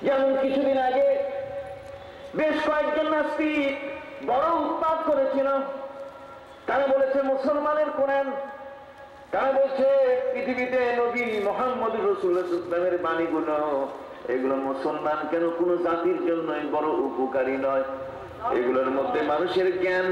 যেমন কিছুদিন আগে বেশ কয়েকজন নাস্তিক বড় উৎপাত করেছিল। তারা বলেছে মুসলমানের কোরআন, তারা বলছে পৃথিবীতে নবী মুহাম্মদ রাসূলুল্লাহ সাল্লাল্লাহু আলাইহি ওয়াসাল্লামের বাণীগুলো এগুলো মুসলমান কেন কোন জাতির জন্য বড় উপকারী নয়। এগুলোর মধ্যে মানুষের জ্ঞান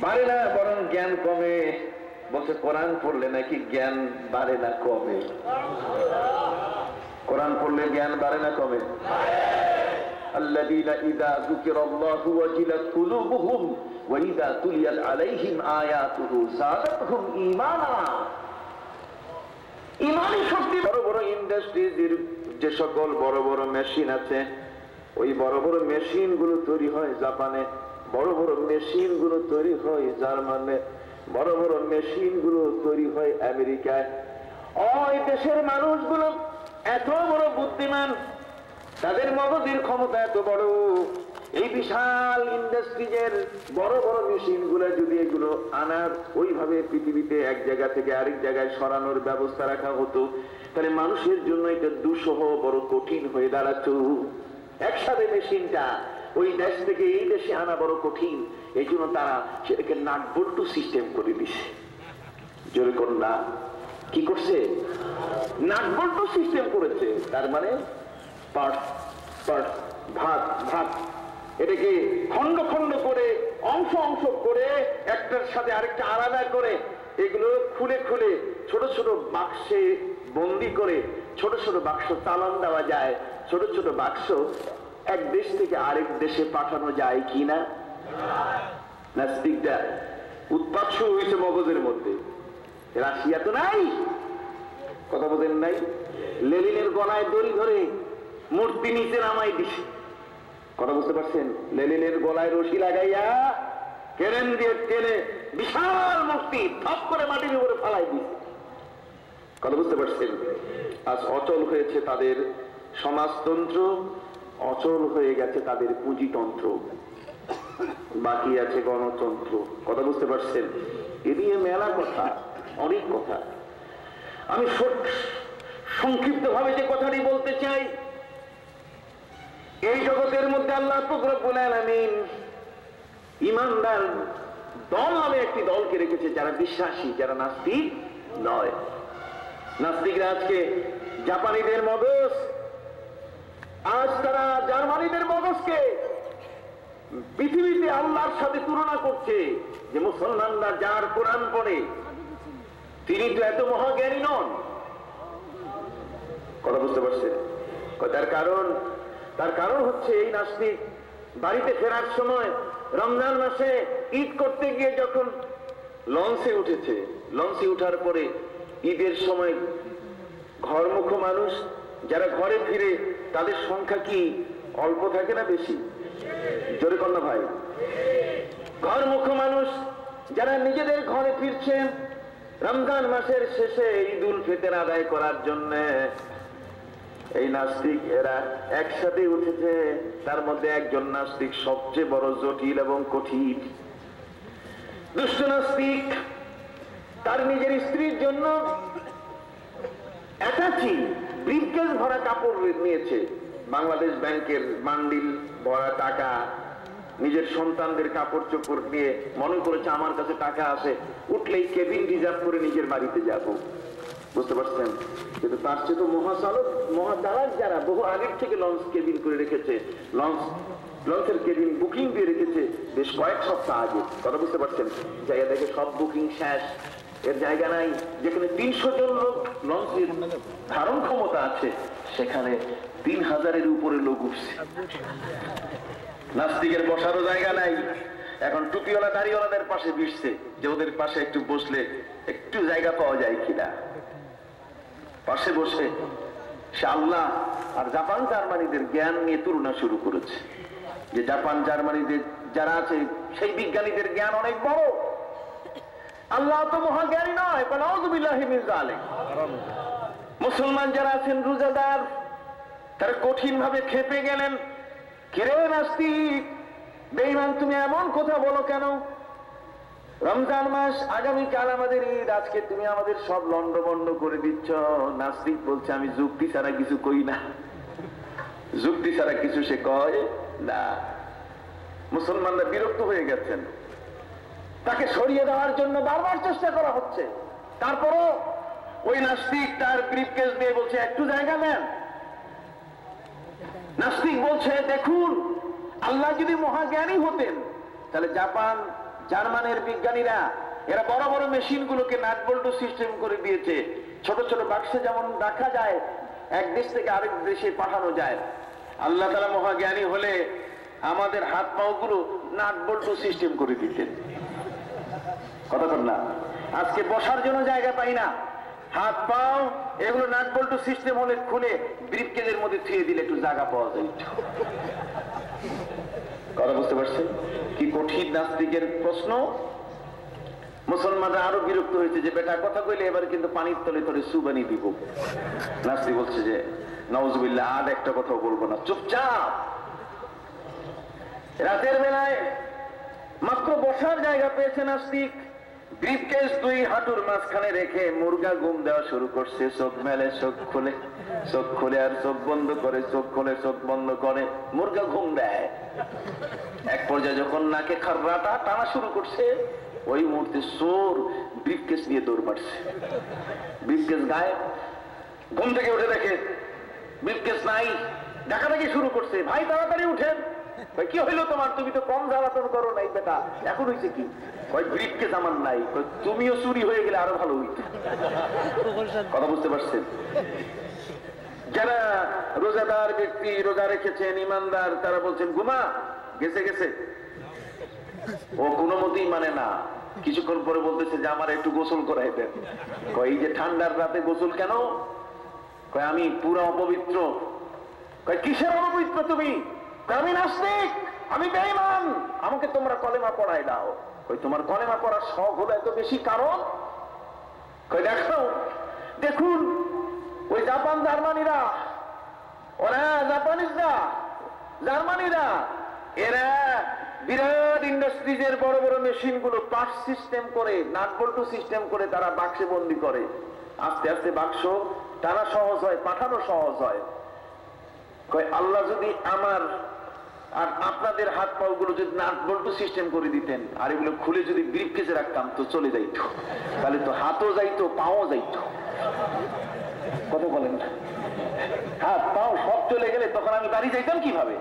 বাড়ে না, বরং জ্ঞান কমে। বলছে কোরআন পড়লে নাকি জ্ঞান বাড়ে না কমে? কোরআন পড়লে জ্ঞান বাড়ে না কমে? الذين إذا ذكر الله وجلت قلوبهم وإذا تليت عليهم آياته زادتهم إيمانا। ইমানি শক্তি। বড় বড় ইন্ডাস্ট্রিজের যে সকল বড় বড় মেশিন আছে, ওই বড় বড় মেশিন গুলো তৈরি হয় জাপানে, বড় বড় মেশিন গুলো তৈরি হয় জার্মানে, বড় বড় মেশিন গুলো তৈরি হয় আমেরিকায়। ওই দেশের মানুষগুলো এত বড় বুদ্ধিমান, তাদের মগজের ক্ষমতা এত বড়। এই বিশাল ইন্ডাস্ট্রিজের বড় বড় মেশিন গুলা যদি এগুলো আনার ওইভাবে পৃথিবীতে এক জায়গা থেকে আরেক জায়গায় সরানোর ব্যবস্থা রাখা হতো, তাহলে মানুষের জন্য এটা দুঃসহ বড় কঠিন হয়ে দাঁড়াতো। একসাথে মেশিনটা ওই দেশ থেকে এই দেশে আনা বড় কঠিন। এই জন্য তারা সেটাকে নাট বল্টু সিস্টেম করে দিছে। জোরে কন্যা কি করছে? নাট বল্টু সিস্টেম করেছে। তার মানে ভাগ ভাগ, এটাকে খন্ড খন্ড করে অংশ অংশ করে একটার সাথে আরেকটা আলাদা করে এগুলো খুলে খুলে ছোট ছোট বাক্সে বন্দি করে ছোট ছোট বাক্স চালান দেওয়া যায়। ছোট ছোট বাক্স এক দেশ থেকে আরেক দেশে পাঠানো যায় কিনা? নাস্তিকটা উৎপাত শুরু হয়েছে মগজের মধ্যে। রাশিয়া তো নাই, কথা বলেন নাই, লেনিনের গলায় দড়ি ধরে মূর্তি নিচে নামাই দিছে। কথা বুঝতে পারছেন? লেনিনের গলায় রশি লাগাইয়া কেরেন দিয়ে টেনে বিশাল মূর্তি থপ করে মাটির উপরে ফালাই দিছে। কথা বুঝতে পারছেন? আজ অচল হয়েছে তাদের সমাজতন্ত্র, অচল হয়ে গেছে তাদের পুঁজিতন্ত্র, বাকি আছে গণতন্ত্র। কথা বুঝতে পারছেন? এ নিয়ে মেলা কথা, অনেক কথা। আমি সংক্ষিপ্ত ভাবে যে কথাটি বলতে চাই, এই জগতের মধ্যে আল্লাহ পাক রব্বুল আলামিন ঈমানদার দল নামে একটি দলকে রেখেছে, যারা বিশ্বাসী, যারা নাস্তিক নয়। নাস্তিকরা আজকে জাপানিদের মগজ, আজ তারা জার্মানিদের মগজকে পৃথিবীতে আল্লাহর সাথে তুলনা করছে। যে মুসলমানরা যার কোরআন পড়ে তিনি তো এত মহাজ্ঞানী নন। কথা বুঝতে পারছেন? তার কারণ হচ্ছে এই নাস্তিক বাড়িতে ফেরার সময় রমজান মাসে ঈদ করতে গিয়ে যখন লঞ্চে উঠেছে, লঞ্চে উঠার পরে ঈদের সময় ঘরমুখ মানুষ যারা ঘরে ফিরে তাদের সংখ্যা কি অল্প থাকে না বেশি? জোরে কন্যা ভাই। ঘরমুখ মানুষ যারা নিজেদের ঘরে ফিরছেন রমজান মাসের শেষে ঈদ উল ফিতর আদায় করার জন্য, এই নাস্তিক এরা একসাথে উঠেছে। তার মধ্যে একজন নাস্তিক সবচেয়ে বড় জটিল এবং কঠিন। দুষ্ট নাস্তিক তার নিজের স্ত্রীর জন্য অ্যাটাচি ব্রিফকেস ভরা কাপড় নিয়েছে, বাংলাদেশ ব্যাংকের বান্ডিল ভরা টাকা, নিজের সন্তানদের কাপড় চোপড় নিয়ে মনে করেছে আমার কাছে টাকা আছে, উঠলেই কেবিন রিজার্ভ করে নিজের বাড়িতে যাব। বুঝতে পারছেন? কিন্তু তার চেয়ে তো মহাচালক যারা বহু আগের থেকে লঞ্চ কেবিন করে রেখেছে, লঞ্চের কেবিন বুকিং দিয়ে রেখেছে বেশ কয়েক সপ্তাহ আগে। কথা বুঝতে পারছেন? জায়গা দেখে সব বুকিং শেষ, এর জায়গা নাই। যেখানে 300 জন লোক লঞ্চের ধারণ ক্ষমতা আছে, সেখানে 3000-এর উপরে লোক উঠছে। নাস্তিকের বসারও জায়গা নাই। এখন টুপিওয়ালা দাড়িওয়ালাদের পাশে বসছে যে ওদের পাশে একটু বসলে একটু জায়গা পাওয়া যায় কিনা। পাশে বসে সে আল্লাহ আর জাপান জার্মানিদের জ্ঞান নিয়ে তুলনা শুরু করেছে। যে জাপান জার্মানিদের যারা আছে সেই বিজ্ঞানীদের জ্ঞান অনেক বড়, আল্লাহ তো মহাজ্ঞানী নয়। নাউযুবিল্লাহি মিন যালিক। মুসলমান যারা আছেন রোজাদার, তারা কঠিন ভাবে খেপে গেলেন। কিরে নাস্তিক, বেঈমান, তুমি এমন কথা বলো কেন? রমজান মাস, আগামীকাল আমাদের ঈদ, আজকে তুমি আমাদের সব লন্ডভন্ড করে দিচ্ছ। নাস্তিক বলছে আমি যুক্তি ছাড়া কিছু কই না। যুক্তি ছাড়া কিছু সে কয় না। মুসলমানরা বিরক্ত হয়ে গেছেন, তাকে সরিয়ে দেওয়ার জন্য বারবার চেষ্টা করা হচ্ছে। তারপরও ওই নাস্তিক তার ব্রিফকেস দিয়ে বলছে একটু জায়গা নেন। নাস্তিক বলছে দেখুন, আল্লাহ যদি মহাজ্ঞানী হতেন তাহলে জাপান জার্মানের বিজ্ঞানীরা এরা বড় বড় মেশিন গুলোকে নাট বল্টু সিস্টেম করে দিয়েছে। ছোট ছোট বাক্সে যেমন রাখা যায়, এক দেশ থেকে আরেক দেশে পাঠানো যায়। আল্লাহ তাআলা মহাজ্ঞানী হলে আমাদের হাত পাও গুলো নাট বল্টু সিস্টেম করে দিতেন। কথা বল না, আজকে বসার জন্য জায়গা পাই না, হাত পাও এগুলো নাট বল্টু সিস্টেম হলে খুলে ব্রিফকেসের মধ্যে থুয়ে দিলে একটু জায়গা পাওয়া যায়। কথা বুঝতে পারছেন কি কঠিন নাস্তিকের প্রশ্ন? মুসলমানরা আরো বিরক্ত হয়েছে যে বেটা কথা কইলে এবার কিন্তু পানির তলে তলে সুবানি দিব। নাস্তিক বলছে যে নাউজুবিল্লাহ, আর একটা কথা বলবো না, চুপচাপ। রাতের বেলায় মাত্র বসার জায়গা পেয়েছে নাস্তিক, ব্রিফকেস দুই হাঁটুর মাঝখানে রেখে মুরগা ঘুম দেওয়া শুরু করছে। চোখ মেলে চোখ খোলে, চোখ খুলে আর চোখ বন্ধ করে, চোখ খুলে চোখ বন্ধ করে, মুরগা ঘুম দেয়। এক পর্যায়ে যখন নাকে খাররাটা টানা শুরু করছে, ওই মুহূর্তে চোর ব্রিফকেস নিয়ে দৌড় মারছে। ব্রিফকেস গায়েব। ঘুম থেকে উঠে দেখে ব্রিফকেস নাই, ডাকাডাকি শুরু করছে। ভাই তাড়াতাড়ি উঠেন, কি হইলো তোমার? তুমি তো কম জ্বালাতন করো নাই বেটা, এখন হয়েছে কি? ব্রিফকেস আমার নাই। তুমিও চুরি হয়ে গেলে আরো ভালো হইতো। কথা বুঝতে পারছেন? যারা রোজাদার ব্যক্তি, রোজা রেখেছেন, ইমানদার, তারা বলছেন ঘুমা, গেছে গেছে। ও কোনো মতেই মানে না। কিছুক্ষণ পরে বলতেছে যে আমার একটু গোসল করাই দেন। এই যে ঠান্ডার রাতে গোসল কেন? আমি পুরো অপবিত্র। কিসের অপবিত্র তুমি? আমি নাস্তিক, আমি বেঈমান, আমাকে তোমরা কলেমা পড়াই দাও। তোমার কলেমা পড়ার শখ হলো এত বেশি কারণ? দেখো দেখুন ওই জাপান জার্মানিরা, ওরা জাপানিজরা জার্মানিরা এরা বিরাট ইন্ডাস্ট্রিজের বড় বড় মেশিন গুলো পার্ট সিস্টেম করে, নাট বল্টু সিস্টেম করে তারা বাক্সে বন্দি করে। আস্তে আস্তে বাক্স টানা সহজ হয়, পাঠানো সহজ হয়। আল্লাহ যদি আমার আর আপনাদের হাত পাও গুলো যদি নাট বল্টু সিস্টেম করে দিতেন, আর এগুলো খুলে যদি ব্রিফকেসে রাখতাম তো চলে যাইতো, তাহলে তো হাতও যাইতো, পাও যাইতো। কথা বলেন না? হাত পাও সব চলে গেলে তখন আমি বাড়ি যাইতাম কিভাবে?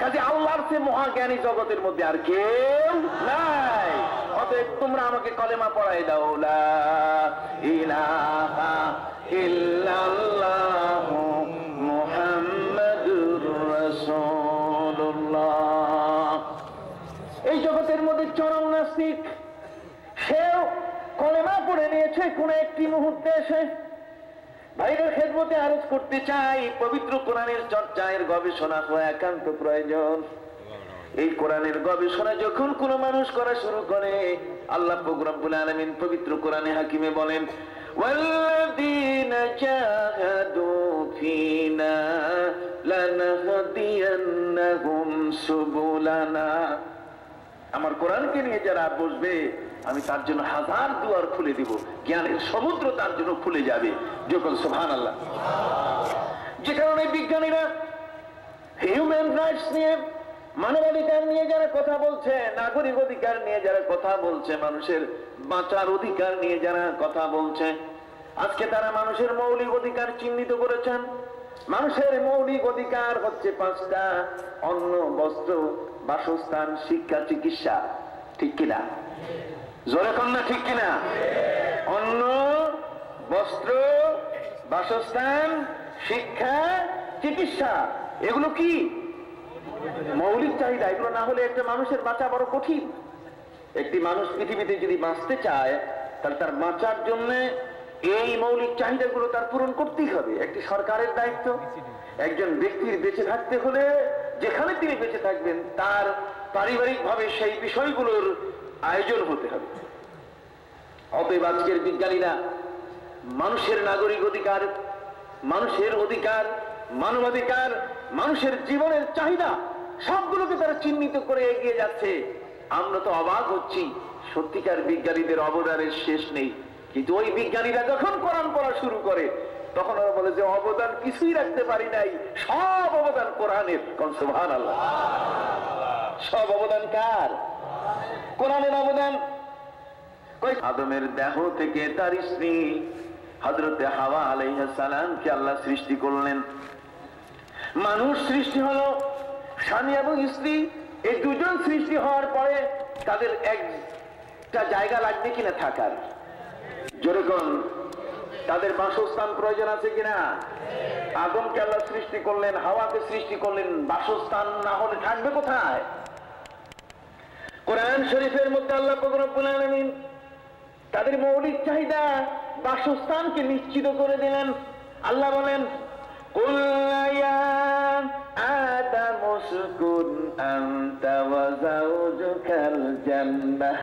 কাজে আল্লাহর চেয়ে মহাজ্ঞানী জগতের মধ্যে আর কেউ নাই। অতএব তোমরা আমাকে কলেমা পড়াই দাও, লা ইলাহা ইল্লাল্লাহু মুহাম্মাদুর রাসূলুল্লাহ। এই জগতের মধ্যে চরম নাস্তিক, সেও কলেমা পড়ে নিয়েছে কোন একটি মুহূর্তে এসে। ভাইদের খেদমতে আরজ করতে চাই, পবিত্র কোরআনের চর্চা, এর গবেষণা হওয়া একান্ত প্রয়োজন। এই কোরআনের গবেষণা যখন কোন মানুষ করা শুরু করে, আল্লাহ পাক রব্বুল আলামিন পবিত্র কোরআনে হাকিমে বলেন, ওয়াল্লাযীনা জাহাদু ফীনা লানাহদিয়ান্নাহুম সুবুলানা। আমার কোরআনকে নিয়ে যারা বসবে আমি তার জন্য হাজার দুয়ার খুলে দিব, জ্ঞানের সমুদ্র তার জন্য খুলে যাবে। যখন সুবহানাল্লাহ। যে কারণে বিজ্ঞানীরা হিউম্যান রাইটস নিয়ে, মানবাধিকার নিয়ে যারা কথা বলছে, নাগরিক অধিকার নিয়ে যারা কথা বলছে, মানুষের বাঁচার অধিকার নিয়ে যারা কথা বলছে, আজকে তারা মানুষের মৌলিক অধিকার চিহ্নিত করেছেন। মানুষের মৌলিক অধিকার হচ্ছে পাঁচটা: অন্ন, বস্ত্র, বাসস্থান, শিক্ষা, চিকিৎসা। ঠিক কিনা? জোরে কন্যা ঠিক কিনা? অন্ন, বস্ত্র, বাসস্থান, শিক্ষা, চিকিৎসা, এগুলো কি মৌলিক চাহিদা। এগুলো না হলে একটা মানুষের বাঁচা বড় কঠিন। একটি মানুষ পৃথিবীতে যদি বাঁচতে চায় তাহলে তার বাঁচার জন্য এই মৌলিক চাহিদাগুলো তার পূরণ করতেই হবে। একটি সরকারের দায়িত্ব। একজন ব্যক্তির বেঁচে থাকতে হলে যেখানে তিনি বেঁচে থাকবেন তার পারিবারিক ভাবে সেই বিষয়গুলোর আয়োজন হতে হবে। অতএব আজকের বিজ্ঞানীরা মানুষের নাগরিক অধিকার, মানুষের অধিকার, মানবাধিকার, মানুষের জীবনের চাহিদা সবগুলোকে তারা চিহ্নিত করে এগিয়ে যাচ্ছে। আমরা তো অবাক হচ্ছি, সত্যিকার বিজ্ঞানীদের অবদানের শেষ নেই। কিন্তু ওই বিজ্ঞানীরা যখন কোরআন পড়া শুরু করে তখন ওরা বলে যে অবদান কিছুই রাখতে পারি নাই, সব অবদান কোরআনের। সুবহানাল্লাহ। সব অবদান কার? কোরআনের অবদান। আদমের দেহ থেকে তার স্ত্রী হযরতে হাওয়া আলাইহিস সালামকে আল্লাহ সৃষ্টি করলেন। মানুষ সৃষ্টি হলো, স্বামী এবং স্ত্রী এই দুজন সৃষ্টি হওয়ার পরে তাদের একটা জায়গা লাগবে কিনা থাকার, যেরকম তাদের বাসস্থান প্রয়োজন আছে কিনা। আদমকে আল্লাহ সৃষ্টি করলেন, হাওয়াকে সৃষ্টি করলেন, বাসস্থান না হলে থাকবে কোথায়? কোরআন শরীফের মধ্যে আল্লাহ পাক রব্বুল আলামিন তাদের মৌলিক চাহিদা বাসস্থানকে নিশ্চিত করে দিলেন। আল্লাহ বলেন, কুল ইয়া আদামু উসকুন আনতা ওয়া যাওজুকাল জান্নাহ